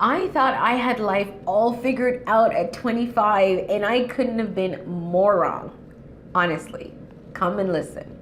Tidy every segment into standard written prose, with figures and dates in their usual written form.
I thought I had life all figured out at 25, and I couldn't have been more wrong. Honestly, come and listen.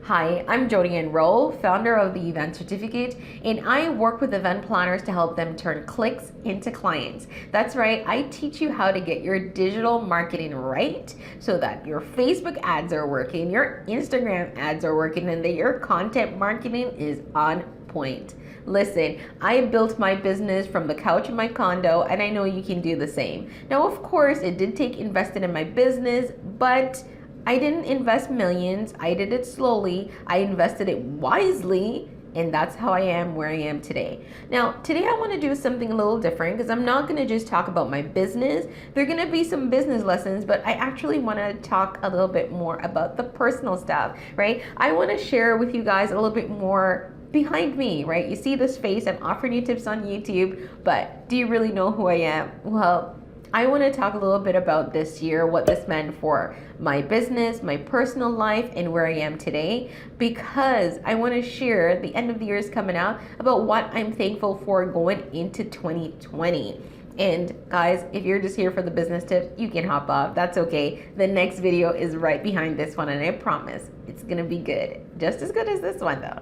Hi, I'm Jody Ann Rowe, founder of the Event Certificate, and I work with event planners to help them turn clicks into clients. That's right, I teach you how to get your digital marketing right so that your Facebook ads are working, your Instagram ads are working, and that your content marketing is on point. Listen, I built my business from the couch in my condo, and I know you can do the same. Now, of course, it did take investing in my business, but I didn't invest millions. I did it slowly. I invested it wisely, and that's how I am where I am today. Now, today I want to do something a little different because I'm not going to just talk about my business. There are going to be some business lessons, but I actually want to talk a little bit more about the personal stuff, right? I want to share with you guys a little bit more behind me, right? You see this face, I'm offering you tips on YouTube, but do you really know who I am? Well, I want to talk a little bit about this year, what this meant for my business, my personal life, and where I am today, because I want to share, the end of the year is coming out, about what I'm thankful for going into 2020. And guys, if you're just here for the business tips, you can hop off. That's okay. The next video is right behind this one, and I promise it's gonna be good. Just as good as this one though.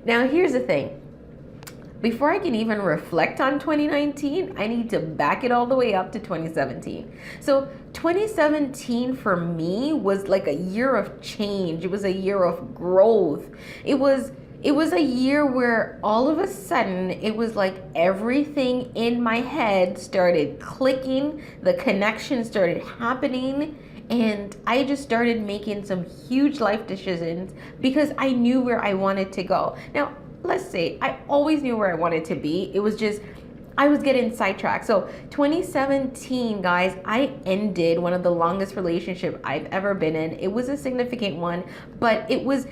Now here's the thing. Before I can even reflect on 2019, I need to back it all the way up to 2017. So 2017 for me was like a year of change. It was a year of growth. It was a year where all of a sudden it was like everything in my head started clicking, the connection started happening, and I just started making some huge life decisions because I knew where I wanted to go. Now, let's say I always knew where I wanted to be. It was just, I was getting sidetracked. So 2017, guys, I ended one of the longest relationships I've ever been in. It was a significant one, but it was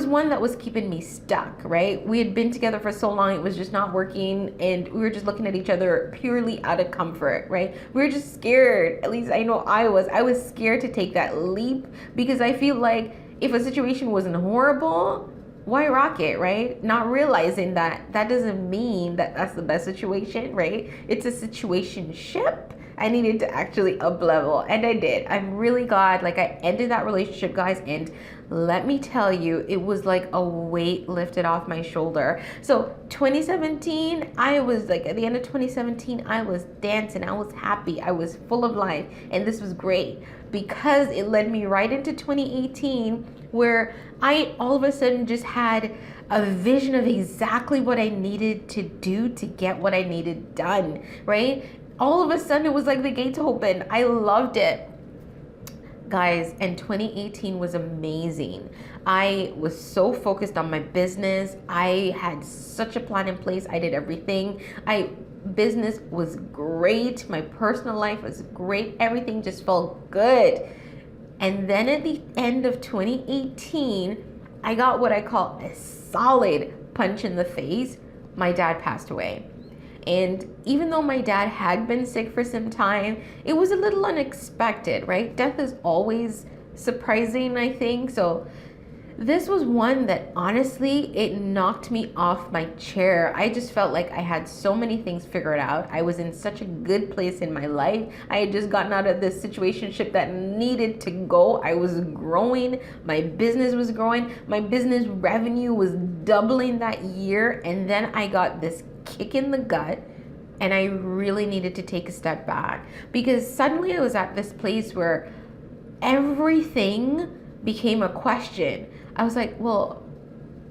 one that was keeping me stuck, right? We had been together for so long, it was just not working, and we were just looking at each other purely out of comfort, right? We were just scared. At least I know I was scared to take that leap because I feel like if a situation wasn't horrible, why rock it, right? Not realizing that doesn't mean that that's the best situation, right? It's a situationship. I needed to actually up level, and I did. I'm really glad, like, I ended that relationship, guys, and let me tell you, it was like a weight lifted off my shoulder. So 2017, I was like, at the end of 2017, I was dancing, I was happy, I was full of life, and this was great because it led me right into 2018 where I all of a sudden just had a vision of exactly what I needed to do to get what I needed done, right? All of a sudden it was like the gates opened. I loved it. Guys, and 2018 was amazing. I was so focused on my business. I had such a plan in place. I did everything. Business was great. My personal life was great. Everything just felt good. And then at the end of 2018, I got what I call a solid punch in the face. My dad passed away. And even though my dad had been sick for some time, it was a little unexpected, right? Death is always surprising, I think. So this was one that honestly, it knocked me off my chair. I just felt like I had so many things figured out. I was in such a good place in my life. I had just gotten out of this situationship that needed to go. I was growing. My business was growing. My business revenue was doubling that year. And then I got this kick in the gut, and I really needed to take a step back because suddenly I was at this place where everything became a question. I was like, well,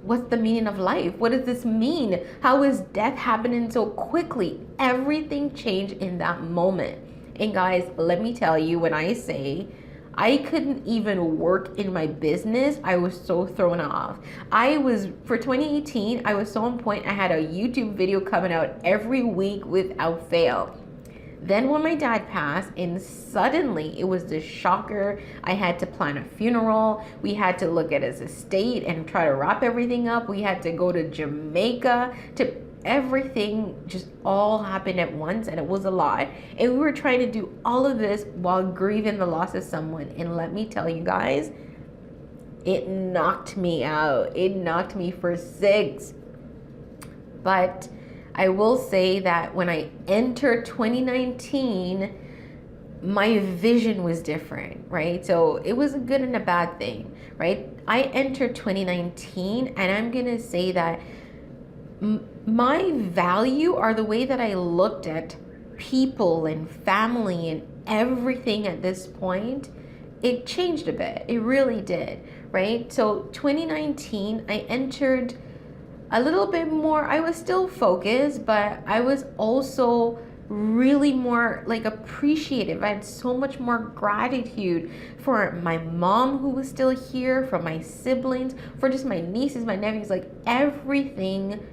what's the meaning of life? What does this mean? How is death happening so quickly? Everything changed in that moment. And guys, let me tell you, when I say I couldn't even work in my business, I was so thrown off. For 2018, I was so on point. I had a YouTube video coming out every week without fail. Then when my dad passed, and suddenly it was this shocker. I had to plan a funeral. We had to look at his estate and try to wrap everything up. We had to go to Jamaica to everything just all happened at once, and it was a lot. And we were trying to do all of this while grieving the loss of someone. And let me tell you guys, it knocked me out. It knocked me for six. But I will say that when I entered 2019, my vision was different, right? So it was a good and a bad thing, right? I entered 2019, and I'm gonna say that my value, or the way that I looked at people and family and everything at this point, it changed a bit. It really did, right? So 2019, I entered a little bit more. I was still focused, but I was also really more like appreciative. I had so much more gratitude for my mom who was still here, for my siblings, for just my nieces, my nephews. Like everything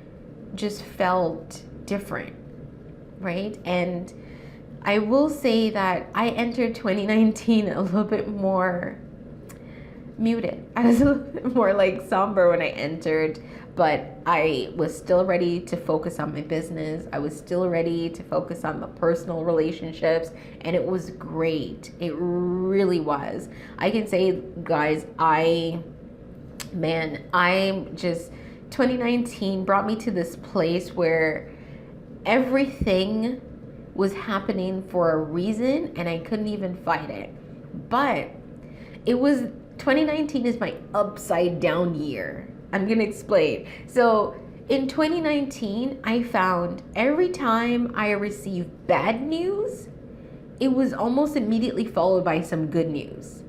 just felt different, right? And I will say that I entered 2019 a little bit more muted. I was a little bit more like somber when I entered, but I was still ready to focus on my business. I was still ready to focus on the personal relationships, and it was great. It really was. I can say, guys, I'm just 2019 brought me to this place where everything was happening for a reason and I couldn't even fight it. But it was 2019 is my upside down year. I'm going to explain. So in 2019, I found every time I received bad news, it was almost immediately followed by some good news.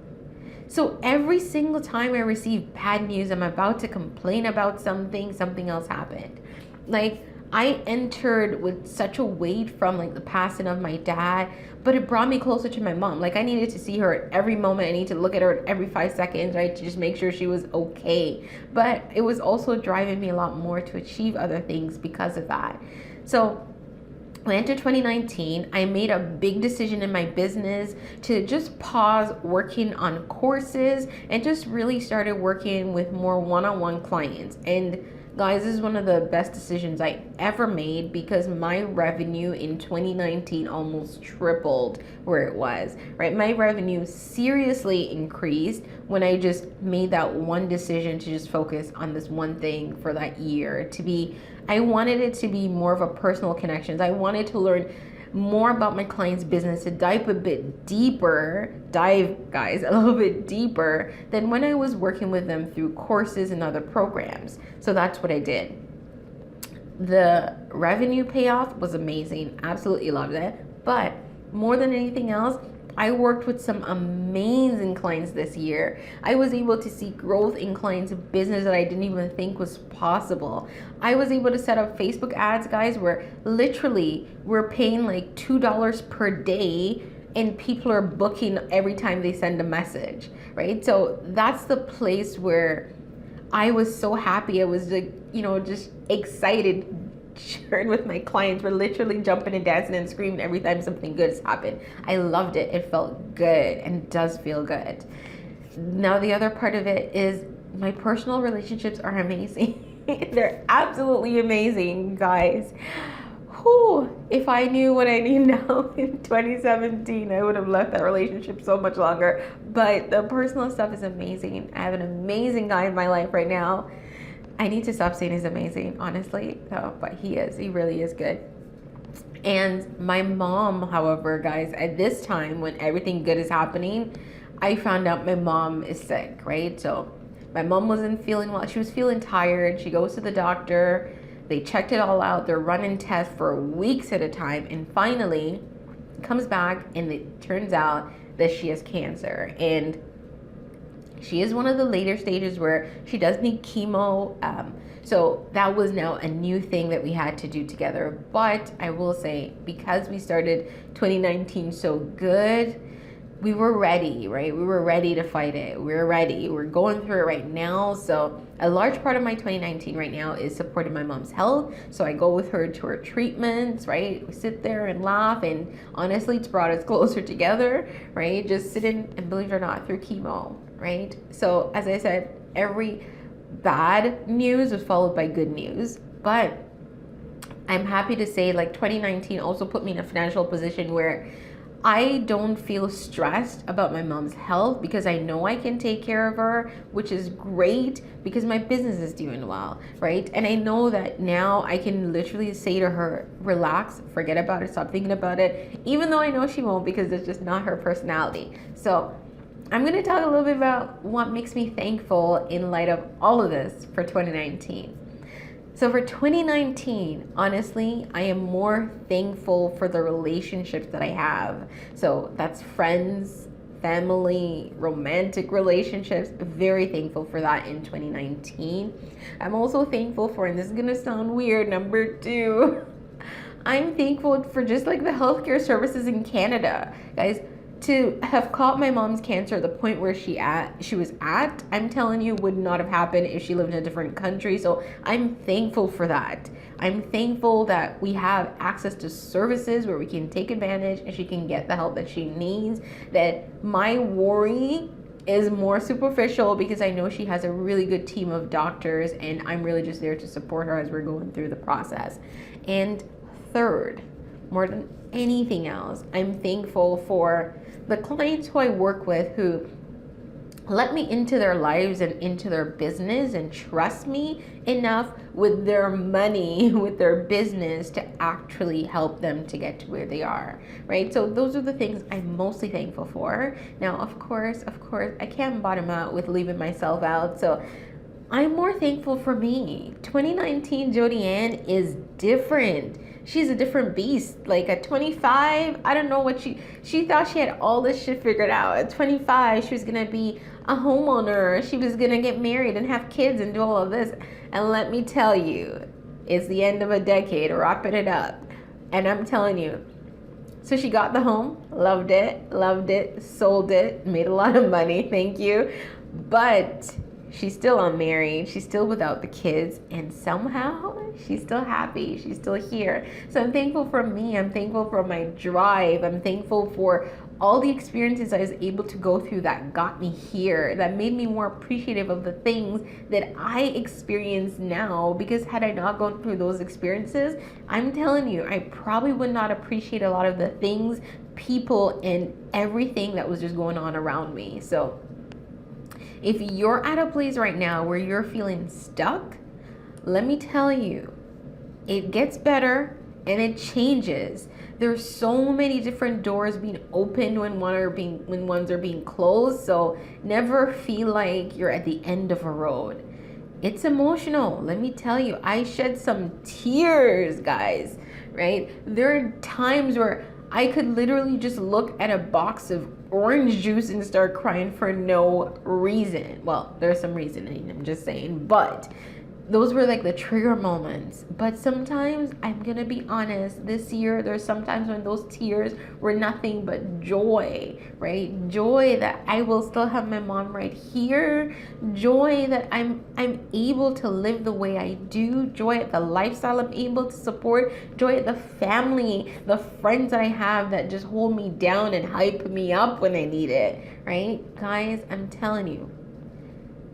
So every single time I receive bad news, I'm about to complain about something else happened. Like I entered with such a weight from like the passing of my dad, but it brought me closer to my mom. Like I needed to see her at every moment. I need to look at her every 5 seconds, right? To just make sure she was okay. But it was also driving me a lot more to achieve other things because of that. So when I entered 2019, I made a big decision in my business to just pause working on courses and just really started working with more one-on-one clients. And guys, this is one of the best decisions I ever made because my revenue in 2019 almost tripled where it was, right? My revenue seriously increased when I just made that one decision to just focus on this one thing for that year. I wanted it to be more of a personal connection. I wanted to learn more about my client's business, to dive, guys, a little bit deeper than when I was working with them through courses and other programs. So that's what I did. The revenue payoff was amazing. Absolutely loved it. But more than anything else, I worked with some amazing clients this year. I was able to see growth in clients' business that I didn't even think was possible. I was able to set up Facebook ads, guys, where literally we're paying like $2 per day and people are booking every time they send a message, right? So that's the place where I was so happy. I was like, just excited. Sharing with my clients, we're literally jumping and dancing and screaming every time something good has happened. I loved it. It felt good and it does feel good. Now the other part of it is my personal relationships are amazing. They're absolutely amazing, guys. Whew, if I knew what I knew now in 2017, I would have left that relationship so much longer. But the personal stuff is amazing. I have an amazing guy in my life right now. I need to stop saying he's amazing, honestly. No, but he is. He really is good. And my mom, however, guys, at this time when everything good is happening, I found out my mom is sick, right? So my mom wasn't feeling well. She was feeling tired. She goes to the doctor. They checked it all out. They're running tests for weeks at a time. And finally, comes back and it turns out that she has cancer. And she is one of the later stages where she does need chemo. So that was now a new thing that we had to do together. But I will say, because we started 2019 so good, we were ready, right? We were ready to fight it. We were ready. We're going through it right now. So a large part of my 2019 right now is supporting my mom's health. So I go with her to her treatments, right? We sit there and laugh. And honestly, it's brought us closer together, right? Just sitting and, believe it or not, through chemo, right? So as I said, every bad news was followed by good news. But I'm happy to say, like, 2019 also put me in a financial position where I don't feel stressed about my mom's health because I know I can take care of her, which is great because my business is doing well, right? And I know that now I can literally say to her, relax, forget about it, stop thinking about it, even though I know she won't because it's just not her personality. So I'm going to talk a little bit about what makes me thankful in light of all of this for 2019. So for 2019, honestly, I am more thankful for the relationships that I have. So that's friends, family, romantic relationships. Very thankful for that in 2019. I'm also thankful for, and this is gonna sound weird, number 2, I'm thankful for just like the healthcare services in Canada. Guys, to have caught my mom's cancer at the point where she was at, I'm telling you, would not have happened if she lived in a different country. So I'm thankful for that. I'm thankful that we have access to services where we can take advantage and she can get the help that she needs. That my worry is more superficial because I know she has a really good team of doctors and I'm really just there to support her as we're going through the process. And third, more than anything else, I'm thankful for the clients who I work with who let me into their lives and into their business and trust me enough with their money, with their business to actually help them to get to where they are, right? So those are the things I'm mostly thankful for. Now, of course, I can't bottom out with leaving myself out. So I'm more thankful for me. 2019 Jody Ann is different. She's a different beast. Like at 25, I don't know what she thought she had all this shit figured out. At 25, she was gonna be a homeowner. She was gonna get married and have kids and do all of this. And let me tell you, it's the end of a decade, wrapping it up. And I'm telling you, so she got the home, loved it, sold it, made a lot of money, thank you. But she's still unmarried, she's still without the kids, and somehow she's still happy, she's still here. So I'm thankful for me, I'm thankful for my drive, I'm thankful for all the experiences I was able to go through that got me here, that made me more appreciative of the things that I experience now, because had I not gone through those experiences, I'm telling you, I probably would not appreciate a lot of the things, people, and everything that was just going on around me. So if you're at a place right now where you're feeling stuck, let me tell you, it gets better and it changes. There's so many different doors being opened when ones are being closed. So never feel like you're at the end of a road. It's emotional. Let me tell you, I shed some tears, guys, right? There are times where I could literally just look at a box of orange juice and start crying for no reason. Well, there's some reasoning, I'm just saying, but those were like the trigger moments. But sometimes, I'm gonna be honest, this year there's sometimes when those tears were nothing but joy, right? Joy that I will still have my mom right here, joy that I'm able to live the way I do, joy at the lifestyle I'm able to support, joy at the family, the friends I have that just hold me down and hype me up when I need it, right? Guys, I'm telling you,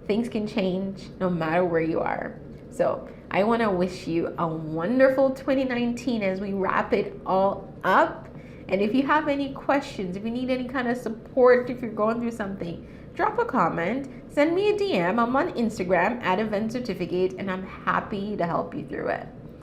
things can change no matter where you are. So I want to wish you a wonderful 2019 as we wrap it all up. And if you have any questions, if you need any kind of support, if you're going through something, drop a comment, send me a DM. I'm on Instagram at Event Certificate, and I'm happy to help you through it.